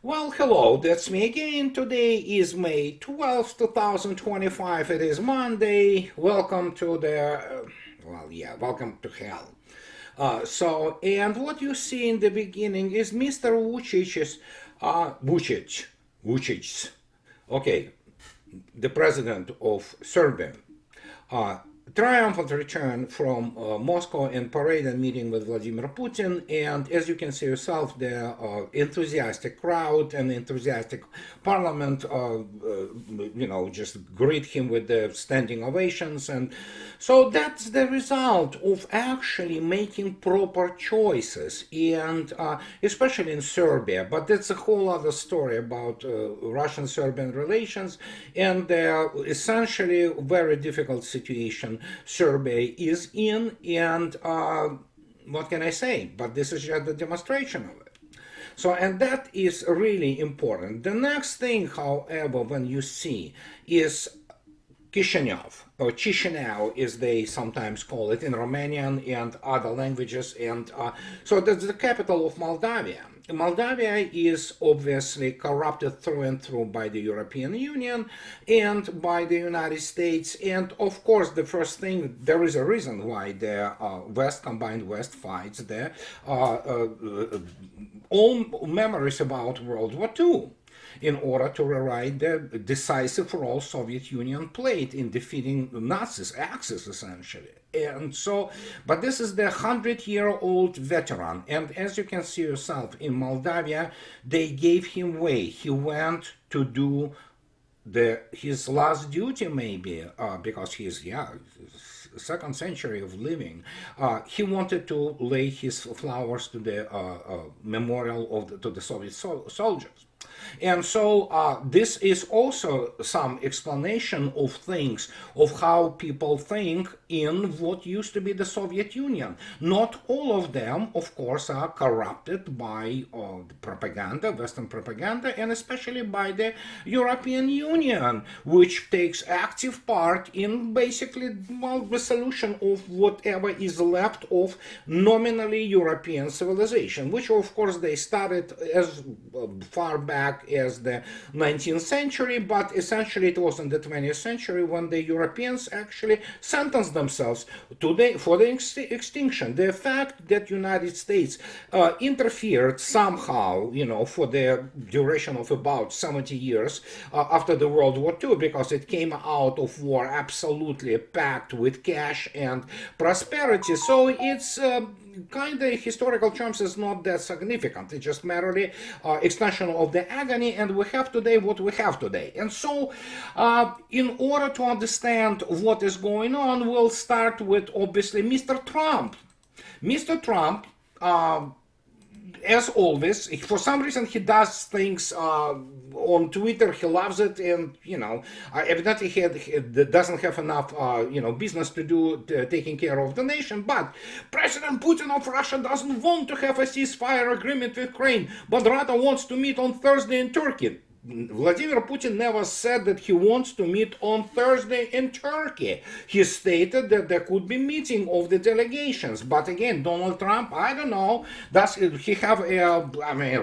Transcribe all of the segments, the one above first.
Well, hello, that's me again. Today is May 12th, 2025. It is Monday. Welcome to welcome to hell. And what you see in the beginning is Mr. Vucic, okay, the president of Serbia, uh, triumphant return from Moscow and parade and meeting with Vladimir Putin. And as you can see yourself, the enthusiastic crowd and enthusiastic parliament, just greet him with the standing ovations. And so that's the result of actually making proper choices, and especially in Serbia. But that's a whole other story about Russian-Serbian relations and the essentially very difficult situation Serbia is in. And what can I say? But this is just a demonstration of it. So, and that is really important. The next thing, however, when you see is Chisinau, or Chisinau, as they sometimes call it in Romanian and other languages. And so that's the capital of Moldavia. Moldavia is obviously corrupted through and through by the European Union and by the United States. And of course, the first thing, there is a reason why the combined West fights the all memories about World War II in order to rewrite the decisive role Soviet Union played in defeating Nazis, Axis essentially. And so, but this is the 100-year-old veteran. And as you can see yourself, in Moldavia, they gave him way. He went to do his last duty, maybe, because he's, second century of living. He wanted to lay his flowers to the memorial to the Soviet soldiers. And so this is also some explanation of things, of how people think in what used to be the Soviet Union. Not all of them, of course, are corrupted by the propaganda, Western propaganda, and especially by the European Union, which takes active part in basically, the solution of whatever is left of nominally European civilization, which of course they started as far back as the 19th century, but essentially it was in the 20th century when the Europeans actually sentenced themselves for the extinction. The fact that United States interfered somehow, for the duration of about 70 years after the World War II, because it came out of war absolutely packed with cash and prosperity. So it's kind of historical terms is not that significant. It's just merely extension of the agony, and we have today what we have today. And so in order to understand what is going on, we'll start with obviously Mr. Trump. Mr. Trump, as always, for some reason he does things on Twitter. He loves it, and evidently he doesn't have enough business to do taking care of the nation. But President Putin of Russia doesn't want to have a ceasefire agreement with Ukraine, but rather wants to meet on Thursday in Turkey. Vladimir Putin never said that he wants to meet on Thursday in Turkey. He stated that there could be meeting of the delegations. But again, Donald Trump, I don't know, does he have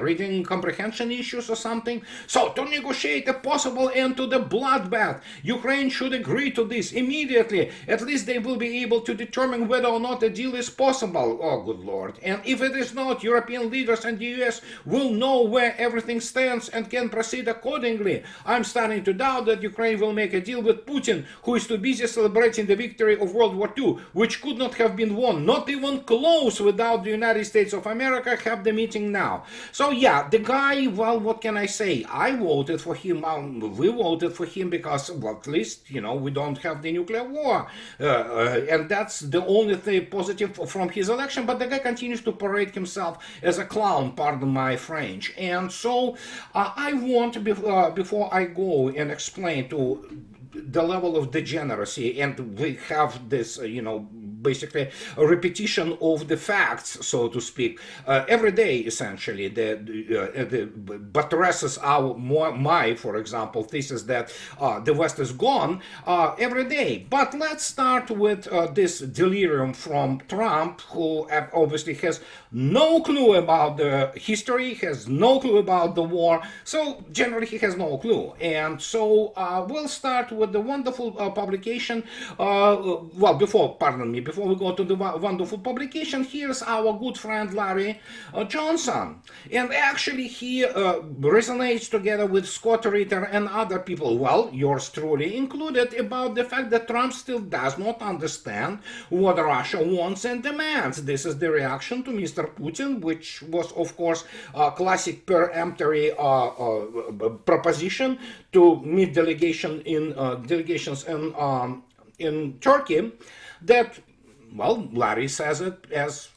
reading comprehension issues or something? So to negotiate a possible end to the bloodbath, Ukraine should agree to this immediately. At least they will be able to determine whether or not a deal is possible. Oh, good Lord. And if it is not, European leaders and the US will know where everything stands and can proceed accordingly. I'm starting to doubt that Ukraine will make a deal with Putin, who is too busy celebrating the victory of World War II, which could not have been won, not even close, without the United States of America have the meeting now. So the guy, well, what can I say? I voted for him. We voted for him because, well, at least, we don't have the nuclear war. And that's the only thing positive from his election. But the guy continues to parade himself as a clown, pardon my French. And so I want before I go and explain to the level of degeneracy, and we have this, basically a repetition of the facts, so to speak. Every day, essentially, buttresses my, for example, thesis that the West is gone every day. But let's start with this delirium from Trump, who obviously has no clue about the history, has no clue about the war, so generally he has no clue. And so we'll start with the wonderful publication. Before we go to the wonderful publication, here's our good friend Larry Johnson. And actually he resonates together with Scott Ritter and other people, well, yours truly included, about the fact that Trump still does not understand what Russia wants and demands. This is the reaction to Mr. Putin, which was, of course, a classic peremptory proposition to meet delegations in Turkey. That, well, Larry says it as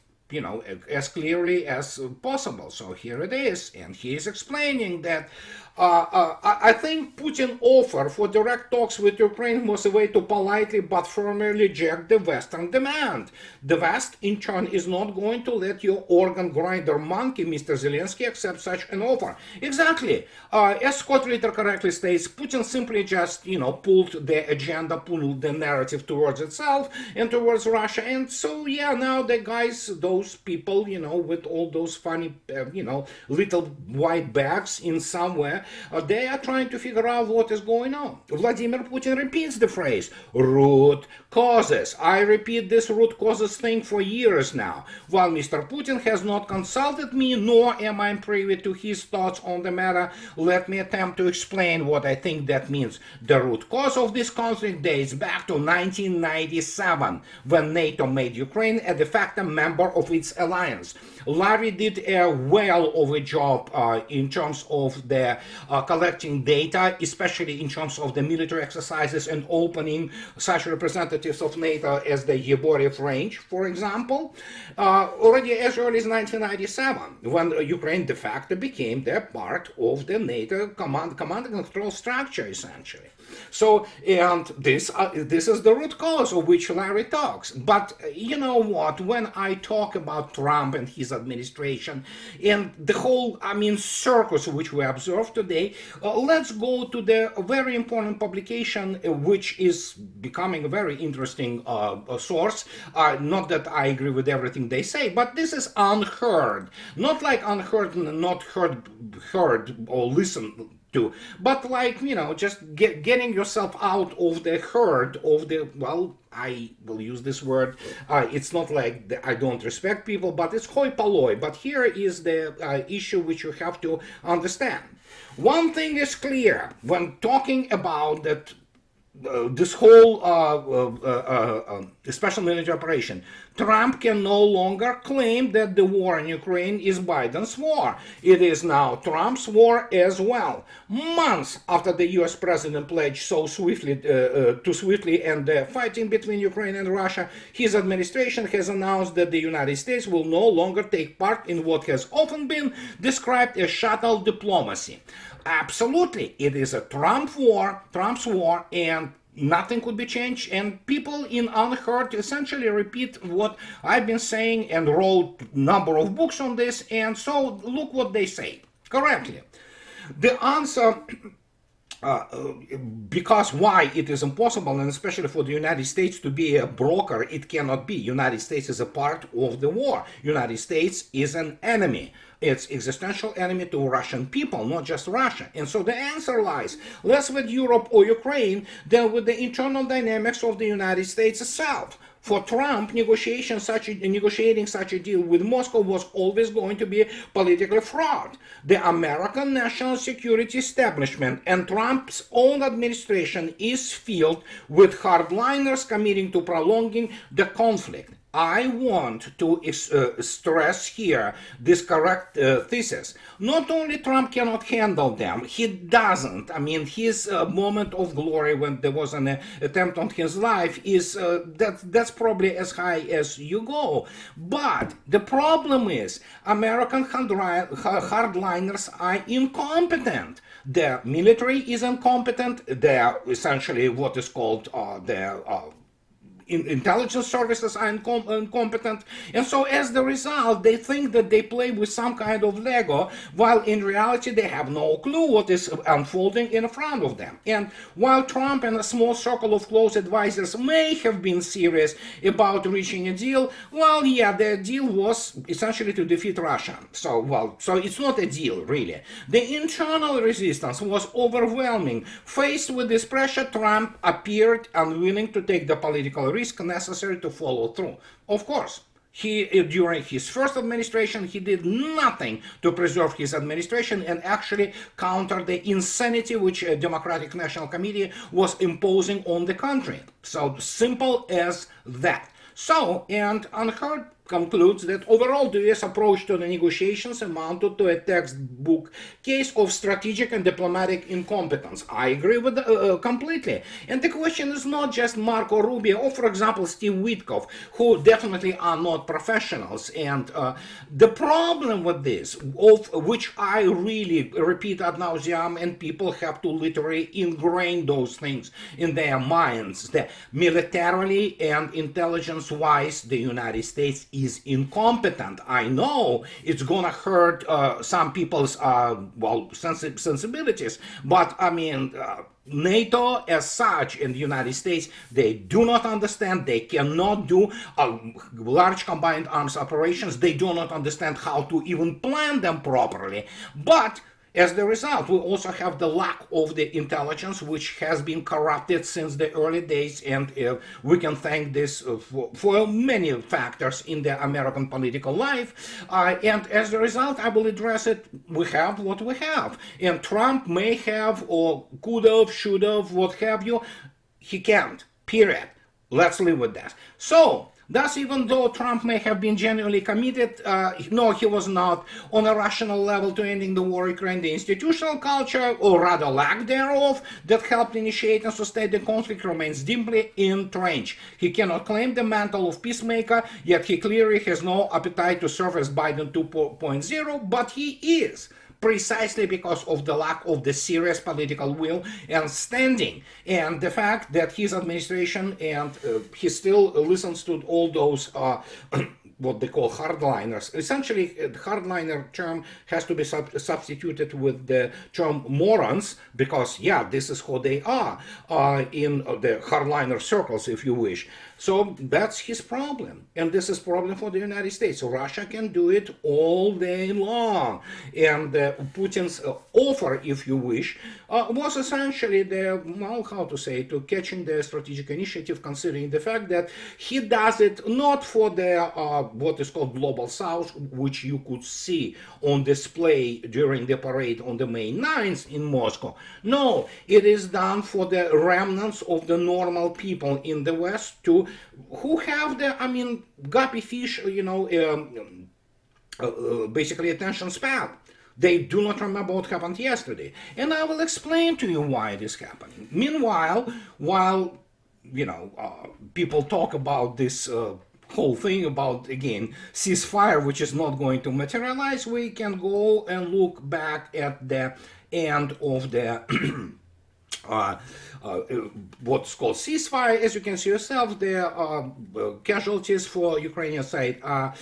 as clearly as possible. So here it is, and he is explaining that I think Putin's offer for direct talks with Ukraine was a way to politely but firmly reject the Western demand. The West, in turn, is not going to let your organ grinder monkey, Mr. Zelensky, accept such an offer. Exactly. As Scott Ritter correctly states, Putin simply just, pulled the agenda, pulled the narrative towards itself and towards Russia. And so, yeah, now the guys, those people, with all those funny, little white bags in somewhere, they are trying to figure out what is going on. Vladimir Putin repeats the phrase, root causes. I repeat this root causes thing for years now. While Mr. Putin has not consulted me, nor am I privy to his thoughts on the matter, let me attempt to explain what I think that means. The root cause of this conflict dates back to 1997, when NATO made Ukraine a de facto member of its alliance. Larry did a well of a job in terms of the collecting data, especially in terms of the military exercises and opening such representatives of NATO as the Yeborev range, for example, already as early as 1997, when Ukraine de facto became the part of the NATO command and control structure, essentially. So, and this is the root cause of which Larry talks. But you know what? When I talk about Trump and his administration and the whole, circus which we observe today, let's go to the very important publication, which is becoming a very interesting source. Not that I agree with everything they say, but this is unheard. Not like unheard, not heard or listened to, but like, just getting yourself out of the herd of the, well, I will use this word, it's not like I don't respect people, but it's hoi polloi. But here is the issue which you have to understand. One thing is clear when talking about that this whole special military operation. Trump can no longer claim that the war in Ukraine is Biden's war. It is now Trump's war as well. Months after the US president pledged so swiftly to end the fighting between Ukraine and Russia, his administration has announced that the United States will no longer take part in what has often been described as shuttle diplomacy. Absolutely, it is a Trump's war, and nothing could be changed. And people in Unheard essentially repeat what I've been saying and wrote a number of books on this. And so look what they say correctly. The answer, because why it is impossible, and especially for the United States to be a broker, it cannot be. United States is a part of the war. United States is an enemy. It's existential enemy to Russian people, not just Russia. And so the answer lies less with Europe or Ukraine than with the internal dynamics of the United States itself. For Trump, negotiating such a deal with Moscow was always going to be politically fraught. The American national security establishment and Trump's own administration is filled with hardliners committing to prolonging the conflict. I want to stress here this correct thesis. Not only Trump cannot handle them, he doesn't. His moment of glory when there was an attempt on his life is that's probably as high as you go. But the problem is American hardliners are incompetent. The military is incompetent. They're essentially what is called intelligence services are incompetent. And so as the result, they think that they play with some kind of Lego, while in reality they have no clue what is unfolding in front of them. And while Trump and a small circle of close advisors may have been serious about reaching a deal, well, yeah, the deal was essentially to defeat Russia. So it's not a deal, really. The internal resistance was overwhelming. Faced with this pressure, Trump appeared unwilling to take the political risk necessary to follow through. Of course, during his first administration, he did nothing to preserve his administration and actually counter the insanity which the Democratic National Committee was imposing on the country. So simple as that. So, and Unheard concludes that overall the US approach to the negotiations amounted to a textbook case of strategic and diplomatic incompetence. I agree with completely. And the question is not just Marco Rubio or, for example, Steve Witkoff, who definitely are not professionals. And the problem with this, of which I really repeat ad nauseam, and people have to literally ingrain those things in their minds, that militarily and intelligence-wise, the United States is incompetent. I know it's gonna hurt some people's sensibilities, but I mean, NATO as such in the United States, they do not understand, they cannot do large combined arms operations, they do not understand how to even plan them properly. But as the result, we also have the lack of the intelligence, which has been corrupted since the early days, and we can thank this for many factors in the American political life. And as a result, I will address it. We have what we have. And Trump may have, or could have, should have, what have you. He can't, period. Let's live with that. So, thus, even though Trump may have been genuinely committed, no, he was not on a rational level to ending the war in Ukraine. The institutional culture, or rather lack thereof, that helped initiate and sustain the conflict remains deeply entrenched. He cannot claim the mantle of peacemaker, yet he clearly has no appetite to serve as Biden 2.0, but he is, precisely because of the lack of the serious political will and standing, and the fact that his administration and he still listens to all those what they call hardliners. Essentially, the hardliner term has to be substituted with the term morons, because yeah, this is who they are in the hardliner circles, if you wish. So that's his problem, and this is problem for the United States. So Russia can do it all day long, and Putin's offer, if you wish, was essentially the, well, how to say, to catching the strategic initiative, considering the fact that he does it not for the what is called Global South, which you could see on display during the parade on the May 9th in Moscow. No, it is done for the remnants of the normal people in the West, to who have the, I mean, guppy fish, you know, basically attention span. They do not remember what happened yesterday. And I will explain to you why it is happening. Meanwhile, while, you know, people talk about this whole thing about, again, ceasefire, which is not going to materialize, we can go and look back at the end of the what's called ceasefire. As you can see yourself, the casualties for Ukrainian side are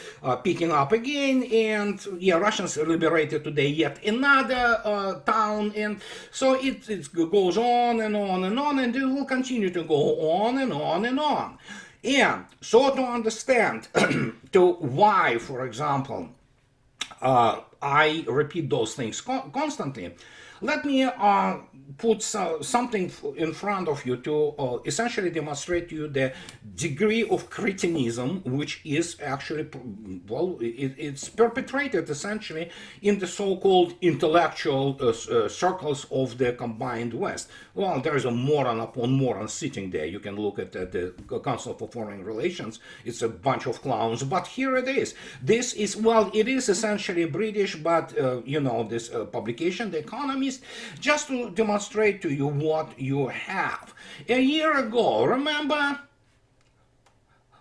picking up again, and yeah, Russians liberated today yet another town, and so it goes on and on and on, and it will continue to go on and on and on. And so to understand to why, for example, I repeat those things constantly, let me put something in front of you to essentially demonstrate to you the degree of cretinism which is actually, well, it's perpetrated essentially in the so-called intellectual circles of the combined West. Well, there is a moron upon moron sitting there. You can look at the Council for Foreign Relations. It's a bunch of clowns, but here it is. This is, well, it is essentially British, but you know, this publication, The Economist, just to demonstrate to you what you have. A year ago, remember,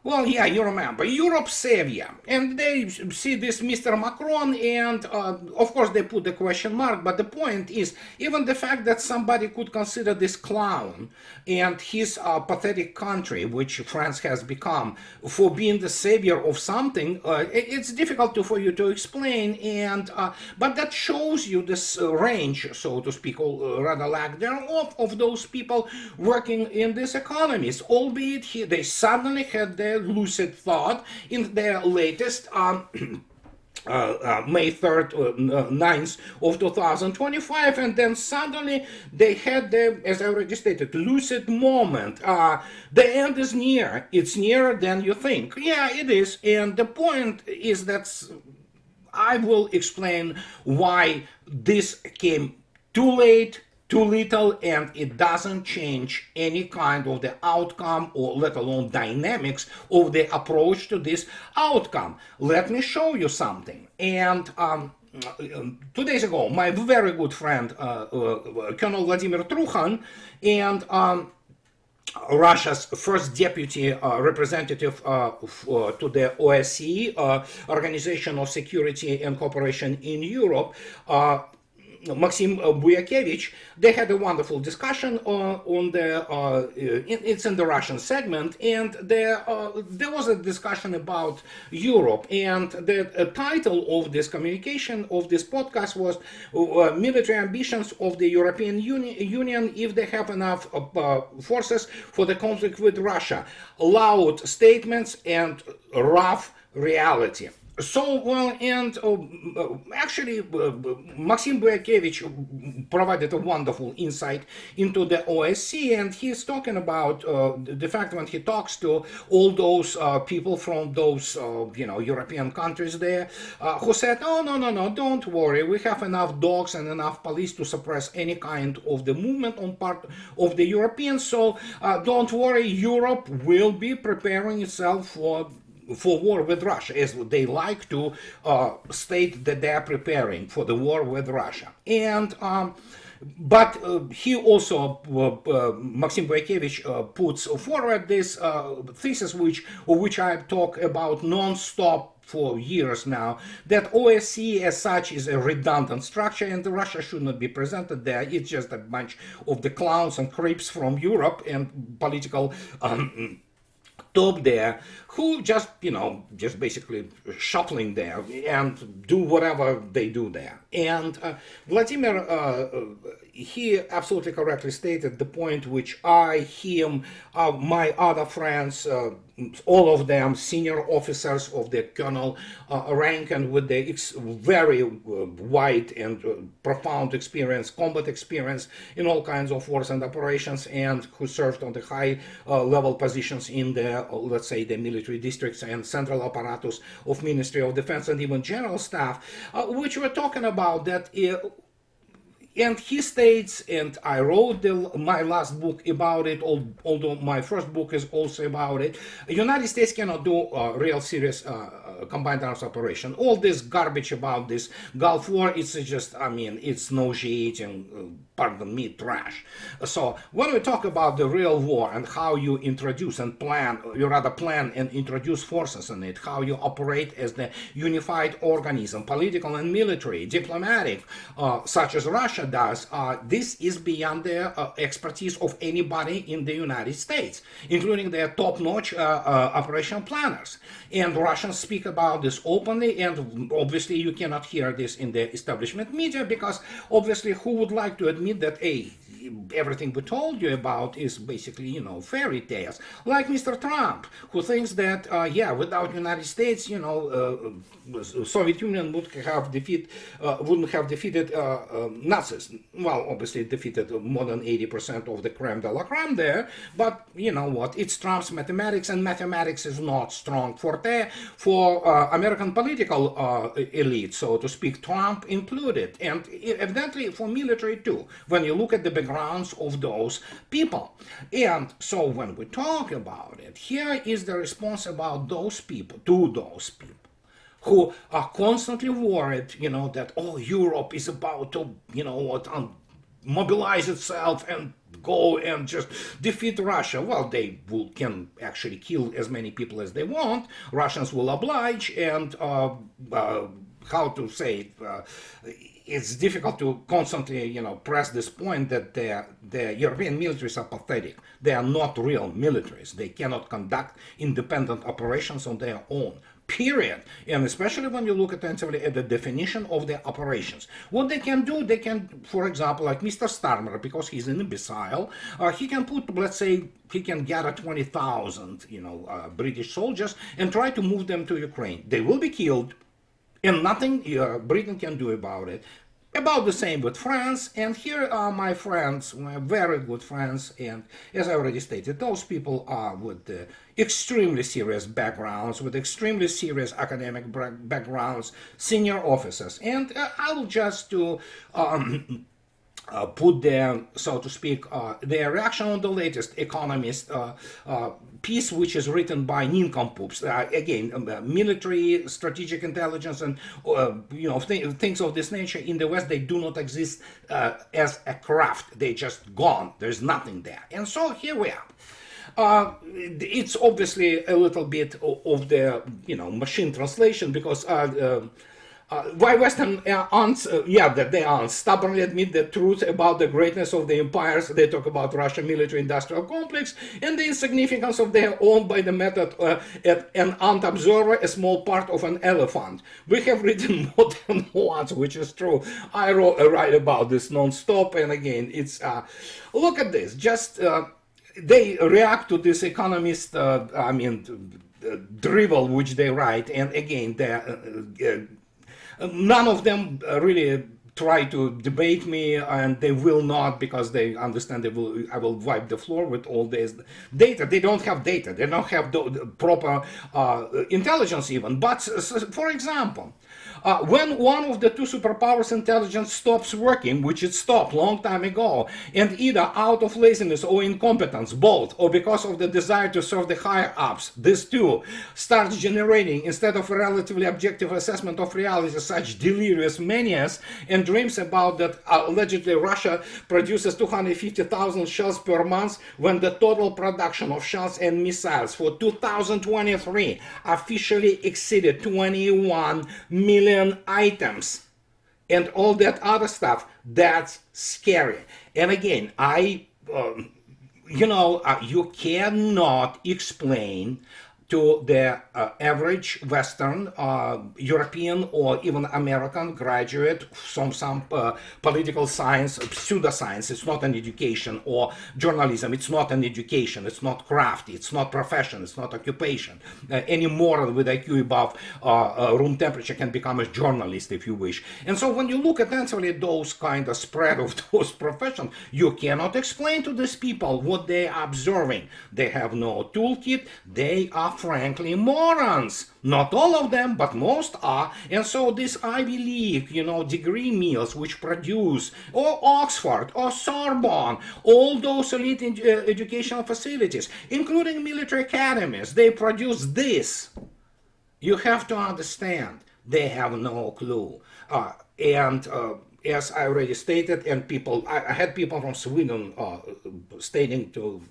Well, yeah, you remember Europe savior, and they see this Mr. Macron, and of course they put the question mark. But the point is, even the fact that somebody could consider this clown and his pathetic country, which France has become, for being the savior of something, it's difficult for you to explain. And but that shows you this range, so to speak, or rather lack thereof, of those people working in these economies. Albeit they suddenly had their lucid thought in their latest May 3rd, 9th of 2025, and then suddenly they had the, as I already stated, lucid moment. The end is near. It's nearer than you think. Yeah, it is. And the point is that I will explain why this came too late, too little, and it doesn't change any kind of the outcome, or let alone dynamics of the approach to this outcome. Let me show you something. And 2 days ago, my very good friend, Colonel Vladimir Trukhan, and Russia's first deputy representative to the OSCE, Organization of Security and Cooperation in Europe, Maxim Buyakevich, they had a wonderful discussion on the, it's in the Russian segment, and there was a discussion about Europe, and the title of this communication, of this podcast, was Military Ambitions of the European Union if they have enough forces for the conflict with Russia. Loud statements and rough reality. So, well, and actually, Maxim Buyakevich provided a wonderful insight into the OSCE, and he's talking about the fact when he talks to all those people from those, European countries there, who said, oh, no, don't worry, we have enough dogs and enough police to suppress any kind of the movement on part of the Europeans, so don't worry, Europe will be preparing itself for war with Russia, as they like to state that they are preparing for the war with Russia. And but he also, Maxim Buyakevich, puts forward this thesis, which I talk about non-stop for years now, that OSCE as such is a redundant structure, and Russia should not be presented there. It's just a bunch of the clowns and creeps from Europe and political top there, who just basically shuffling there and do whatever they do there. And Vladimir, he absolutely correctly stated the point which him, my other friends, all of them senior officers of the colonel rank, and with the very wide and profound experience, combat experience in all kinds of wars and operations, and who served on the high level positions in the, let's say, the military districts and central apparatus of Ministry of Defense and even general staff, which we're talking about that. And he states, and I wrote my last book about it, although my first book is also about it, the United States cannot do a real serious combined arms operation. All this garbage about this Gulf War, it's just, it's nauseating, pardon me, trash. So when we talk about the real war and how you introduce and plan, you rather plan and introduce forces in it, how you operate as the unified organism, political and military, diplomatic, such as Russia does, this is beyond the expertise of anybody in the United States, including their top-notch operational planners. And Russians speak about this openly, and obviously you cannot hear this in the establishment media, because obviously who would like to admit that, hey, everything we told you about is basically, fairy tales. Like Mr. Trump, who thinks that, without United States, Soviet Union wouldn't have defeated Nazis. Well, obviously it defeated more than 80% of the creme de la creme there, but you know what, it's Trump's mathematics, and mathematics is not strong forte for American political elite, so to speak, Trump included, and evidently for military too, when you look at the backgrounds of those people. And so when we talk about it, here is the response about those people, to those people who are constantly worried, that, oh, Europe is about to, mobilize itself and go and just defeat Russia. Well, can actually kill as many people as they want. Russians will oblige, and how to say it, it's difficult to constantly, press this point that the European militaries are pathetic. They are not real militaries. They cannot conduct independent operations on their own. Period. And especially when you look attentively at the definition of their operations. What they can do, they can, for example, like Mr. Starmer, because he's an imbecile, he can put, let's say, he can gather 20,000, British soldiers and try to move them to Ukraine. They will be killed, and nothing Britain can do about it. About the same with France, and here are my friends, my very good friends, and as I already stated, those people are with extremely serious backgrounds, with extremely serious academic backgrounds, senior officers, and I will just to put their, so to speak, their reaction on the latest Economist piece, which is written by nincompoops. Again, military, strategic intelligence, and things of this nature in the West, they do not exist as a craft. They just gone. There's nothing there. And so here we are. It's obviously a little bit of the machine translation, because why Western aunts, that they aunts stubbornly admit the truth about the greatness of the empires. They talk about Russian military-industrial complex and the insignificance of their own by the method at an ant observer, a small part of an elephant. We have written more than once, which is true. I write about this non-stop, and again, it's look at this. Just they react to this Economist, drivel which they write, and again, they're none of them really try to debate me, and they will not, because they understand I will wipe the floor with all this data. They don't have data. They don't have the proper intelligence even. But for example, when one of the two superpowers' intelligence stops working, which it stopped long time ago, and either out of laziness or incompetence, both, or because of the desire to serve the higher ups, this too starts generating, instead of a relatively objective assessment of reality, such delirious manias and dreams about that allegedly Russia produces 250,000 shells per month, when the total production of shells and missiles for 2023 officially exceeded 21 million items, and all that other stuff. That's scary. And again, you cannot explain to the average Western, European, or even American graduate from some political science, pseudoscience. It's not an education, or journalism. It's not an education. It's not craft. It's not profession. It's not occupation. Any moron with IQ above room temperature can become a journalist if you wish. And so when you look attentively at those kind of spread of those professions, you cannot explain to these people what they are observing. They have no toolkit. They are frankly morons. Not all of them, but most are. And so this Ivy League, degree mills which produce, or Oxford, or Sorbonne, all those elite educational facilities, including military academies, they produce this. You have to understand, they have no clue. As I already stated, and I had people from Sweden stating to,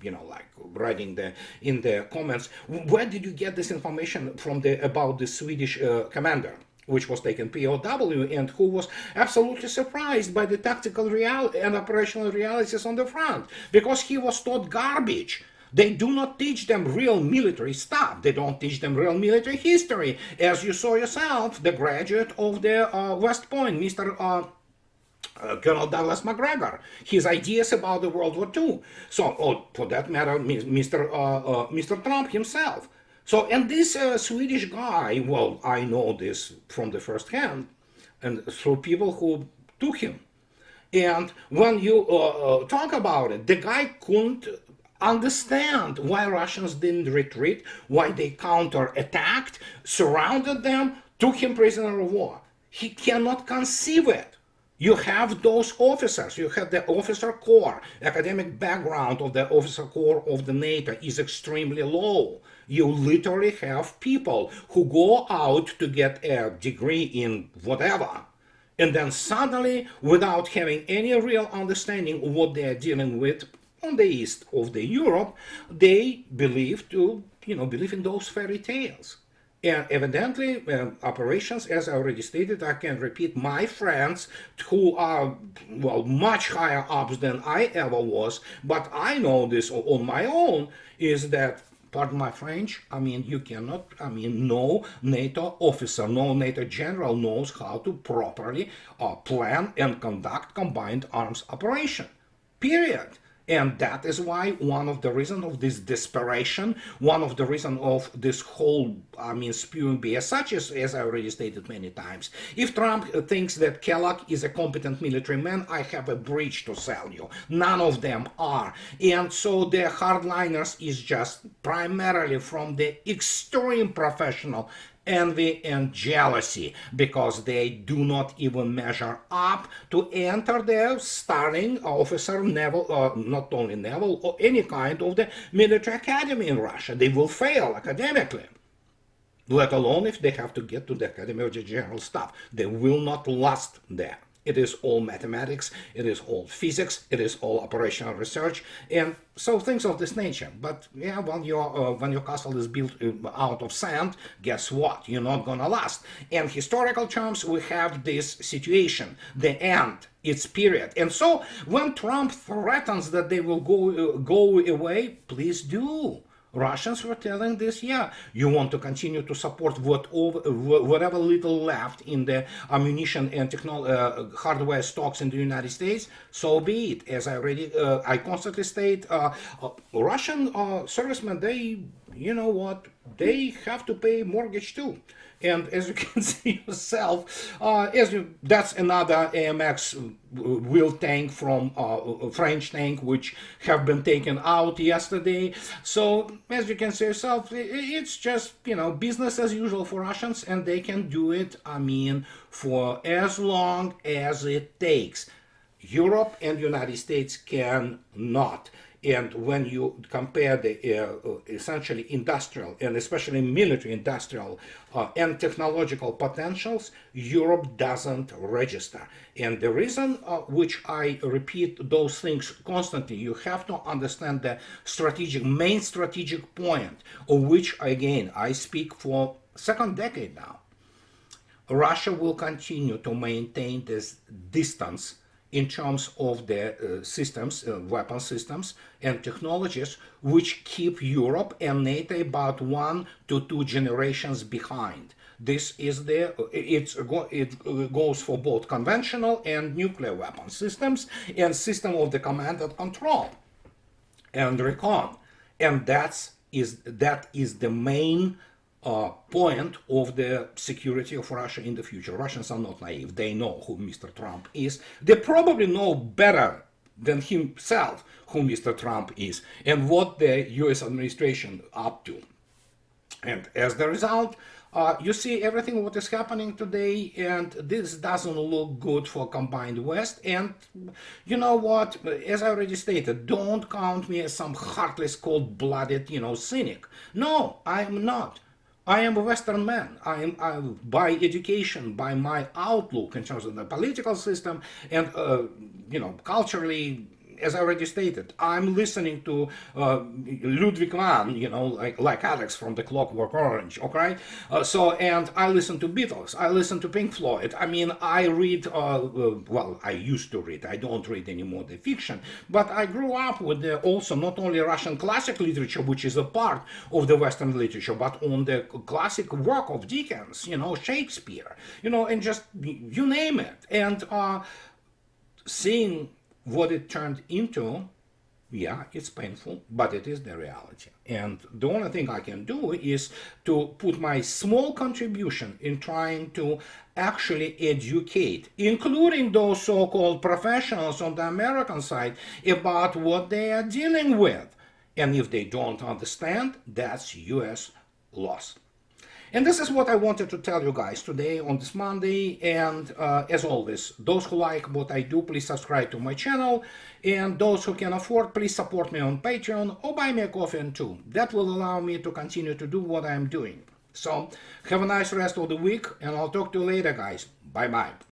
writing in the comments, where did you get this information from about the Swedish commander, which was taken POW, and who was absolutely surprised by the tactical and operational realities on the front, because he was taught garbage. They do not teach them real military stuff. They don't teach them real military history. As you saw yourself, the graduate of the West Point, Mr. Colonel Douglas MacGregor, his ideas about the World War II. So, for that matter, Mr. Trump himself. So, and this Swedish guy, well, I know this from the first hand, and through people who took him. And when you talk about it, the guy couldn't understand why Russians didn't retreat, why they counterattacked, surrounded them, took him prisoner of war. He cannot conceive it. You have those officers, you have the officer corps. Academic background of the officer corps of the NATO is extremely low. You literally have people who go out to get a degree in whatever, And then suddenly, without having any real understanding of what they are dealing with on the east of the Europe, they believe in those fairy tales. And evidently, operations, as I already stated, I can repeat, my friends who are, well, much higher ups than I ever was, but I know this on my own, is that, pardon my French, you cannot, no NATO officer, no NATO general knows how to properly plan and conduct combined arms operation. Period. And that is why one of the reasons of this desperation, one of the reasons of this whole, spewing BS, such as I already stated many times. If Trump thinks that Kellogg is a competent military man, I have a bridge to sell you. None of them are. And so the hardliners is just primarily from the extreme professional envy and jealousy, because they do not even measure up to enter the starting officer naval, not only naval, or any kind of the military academy in Russia. They will fail academically, let alone if they have to get to the Academy of the General Staff. They will not last there. It is all mathematics, it is all physics, it is all operational research, and so things of this nature. But yeah, when your castle is built out of sand, guess what? You're not gonna last. In historical terms, we have this situation, the end, its period. And so when Trump threatens that they will go away, please do. Russians were telling this, yeah, you want to continue to support whatever little left in the ammunition and hardware stocks in the United States, so be it. As I constantly state, Russian servicemen, they, you know what, they have to pay mortgage too. And as you can see yourself, that's another AMX wheel tank from French tank, which have been taken out yesterday. So as you can see yourself, it's just, business as usual for Russians, and they can do it, for as long as it takes. Europe and United States cannot. And when you compare the essentially industrial and especially military industrial and technological potentials, Europe doesn't register. And the reason which I repeat those things constantly, you have to understand the main strategic point, of which, again, I speak for second decade now. Russia will continue to maintain this distance in terms of the systems, weapon systems and technologies, which keep Europe and NATO about 1 to 2 generations behind. This is it goes for both conventional and nuclear weapon systems and system of the command and control and recon. And that is the main point of the security of Russia in the future. Russians are not naive. They know who Mr. Trump is. They probably know better than himself who Mr. Trump is and what the US administration up to. And as the result, you see everything what is happening today, and this doesn't look good for combined West. And you know what, as I already stated, don't count me as some heartless, cold-blooded, cynic. No, I am not. I am a Western man. I by education, by my outlook in terms of the political system, and culturally, as I already stated, I'm listening to Ludwig van, like Alex from the Clockwork Orange, okay? And I listen to Beatles, I listen to Pink Floyd. I read, I used to read, I don't read anymore the fiction, but I grew up with also not only Russian classic literature, which is a part of the Western literature, but on the classic work of Dickens, Shakespeare, and just, you name it. And seeing what it turned into, yeah, it's painful, but it is the reality. And the only thing I can do is to put my small contribution in trying to actually educate, including those so-called professionals on the American side, about what they are dealing with. And if they don't understand, that's US loss. And this is what I wanted to tell you guys today on this Monday. And as always, those who like what I do, please subscribe to my channel. And those who can afford, please support me on Patreon or buy me a coffee too. That will allow me to continue to do what I'm doing. So have a nice rest of the week, and I'll talk to you later, guys. Bye-bye.